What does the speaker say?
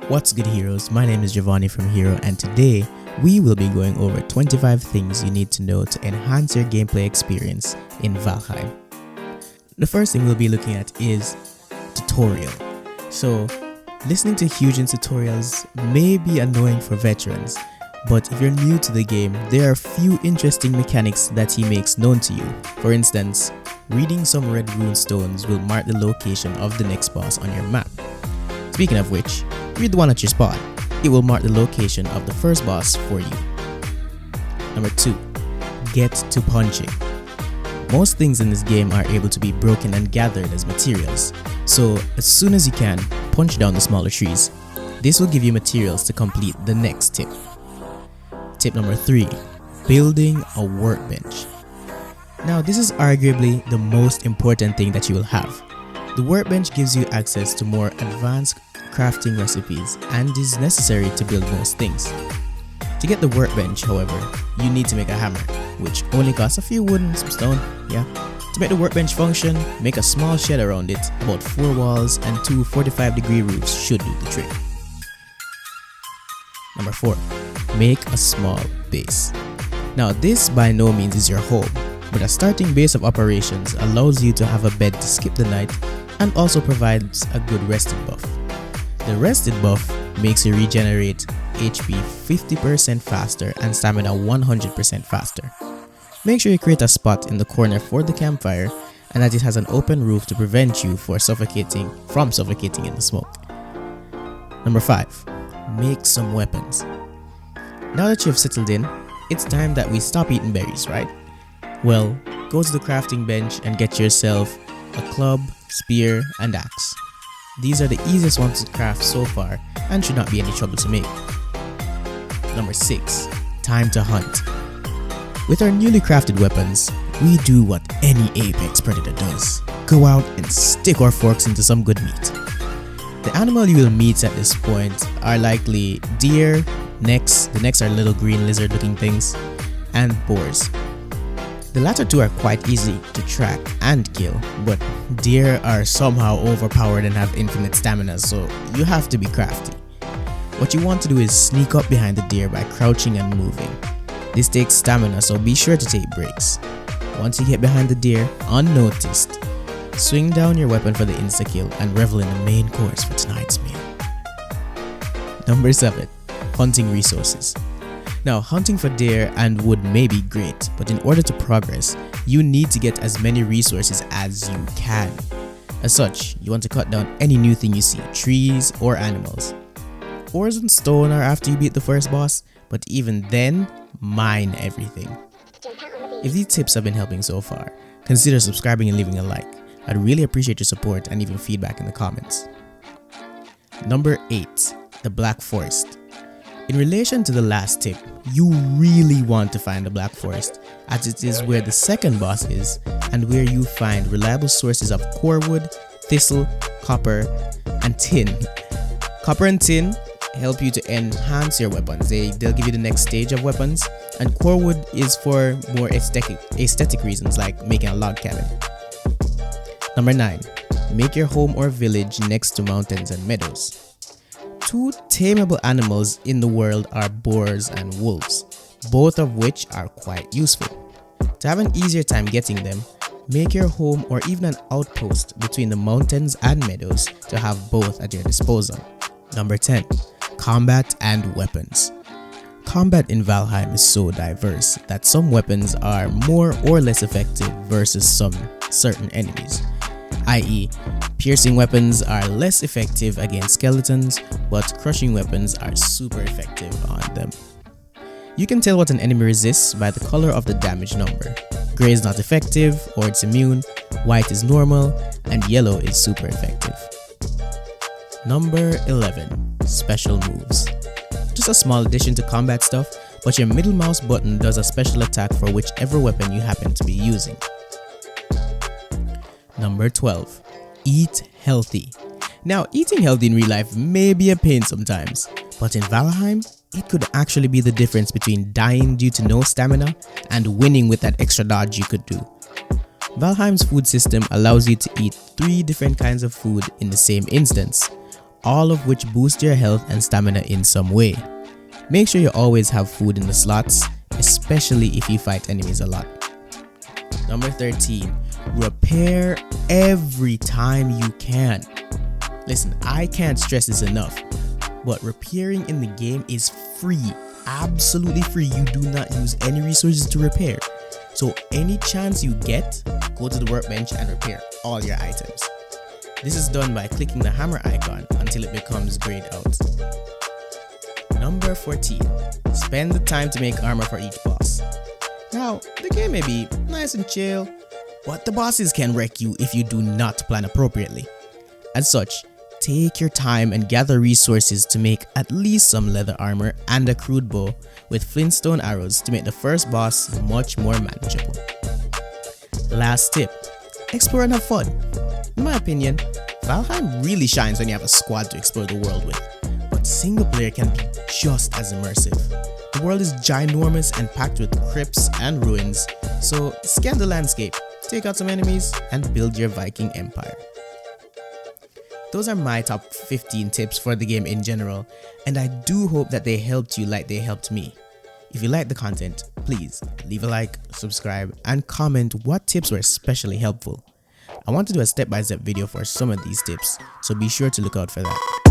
What's good, heroes? My name is Giovanni from Hero, and today we will be going over 25 things you need to know to enhance your gameplay experience in Valheim. The first thing we'll be looking at is tutorial. So, listening to Hyunjin's tutorials may be annoying for veterans, but if you're new to the game, there are a few interesting mechanics that he makes known to you. For instance, reading some red rune stones will mark the location of the next boss on your map. Speaking of which, read the one at your spot. It will mark the location of the first boss for you. Number 2. Get to punching. Most things in this game are able to be broken and gathered as materials, so as soon as you can, punch down the smaller trees. This will give you materials to complete the next tip. Tip number 3. Building a workbench. Now this is arguably the most important thing that you will have. The workbench gives you access to more advanced crafting recipes and is necessary to build most things. To get the workbench, however, you need to make a hammer, which only costs a few wood and some stone, yeah. To make the workbench function, make a small shed around it, about 4 walls and 2 45-degree roofs should do the trick. Number 4. Make a small base. Now this by no means is your home, but a starting base of operations allows you to have a bed to skip the night and also provides a good rested buff. The rested buff makes you regenerate HP 50% faster and stamina 100% faster. Make sure you create a spot in the corner for the campfire and that it has an open roof to prevent you from suffocating in the smoke. Number 5. Make some weapons. Now that you've settled in, it's time that we stop eating berries, right? Well, go to the crafting bench and get yourself a club, spear, and axe. These are the easiest ones to craft so far and should not be any trouble to make. Number 6. Time to hunt. With our newly crafted weapons, we do what any apex predator does. Go out and stick our forks into some good meat. The animal you will meet at this point are likely deer, necks, the necks are little green lizard looking things, and boars. The latter two are quite easy to track and kill, but deer are somehow overpowered and have infinite stamina, so you have to be crafty. What you want to do is sneak up behind the deer by crouching and moving. This takes stamina, so be sure to take breaks. Once you get behind the deer, unnoticed, swing down your weapon for the insta-kill and revel in the main course for tonight's meal. Number 7. Hunting resources. Now, hunting for deer and wood may be great, but in order to progress, you need to get as many resources as you can. As such, you want to cut down any new thing you see, trees or animals. Ores and stone are after you beat the first boss, but even then, mine everything. If these tips have been helping so far, consider subscribing and leaving a like. I'd really appreciate your support and even feedback in the comments. Number 8. The Black Forest. In relation to the last tip, you really want to find the Black Forest, as it is where the second boss is and where you find reliable sources of core wood, thistle, copper, and tin. Copper and tin help you to enhance your weapons. They'll give you the next stage of weapons, and core wood is for more aesthetic reasons like making a log cabin. Number 9. Make your home or village next to mountains and meadows. 2 tameable animals in the world are boars and wolves, both of which are quite useful. To have an easier time getting them, make your home or even an outpost between the mountains and meadows to have both at your disposal. Number 10. Combat and weapons. Combat in Valheim is so diverse that some weapons are more or less effective versus some certain enemies, i.e., piercing weapons are less effective against skeletons, but crushing weapons are super effective on them. You can tell what an enemy resists by the color of the damage number. Gray is not effective, or it's immune, white is normal, and yellow is super effective. Number 11. Special moves. Just a small addition to combat stuff, but your middle mouse button does a special attack for whichever weapon you happen to be using. Number 12. Eat healthy. Now, eating healthy in real life may be a pain sometimes, but in Valheim, it could actually be the difference between dying due to no stamina and winning with that extra dodge you could do. Valheim's food system allows you to eat 3 different kinds of food in the same instance, all of which boost your health and stamina in some way. Make sure you always have food in the slots, especially if you fight enemies a lot. Number 13, repair every time you can. Listen, I can't stress this enough, but repairing in the game is free, absolutely free. You do not use any resources to repair. So any chance you get, go to the workbench and repair all your items. This is done by clicking the hammer icon until it becomes grayed out. Number 14, spend the time to make armor for each boss. Now, the game may be nice and chill, but the bosses can wreck you if you do not plan appropriately. As such, take your time and gather resources to make at least some leather armor and a crude bow with flintstone arrows to make the first boss much more manageable. Last tip, explore and have fun. In my opinion, Valheim really shines when you have a squad to explore the world with, but single player can be just as immersive. The world is ginormous and packed with crypts and ruins, so scan the landscape, take out some enemies, and build your Viking empire. Those are my top 15 tips for the game in general, and I do hope that they helped you like they helped me. If you like the content, please leave a like, subscribe, and comment what tips were especially helpful. I want to do a step-by-step video for some of these tips, so be sure to look out for that.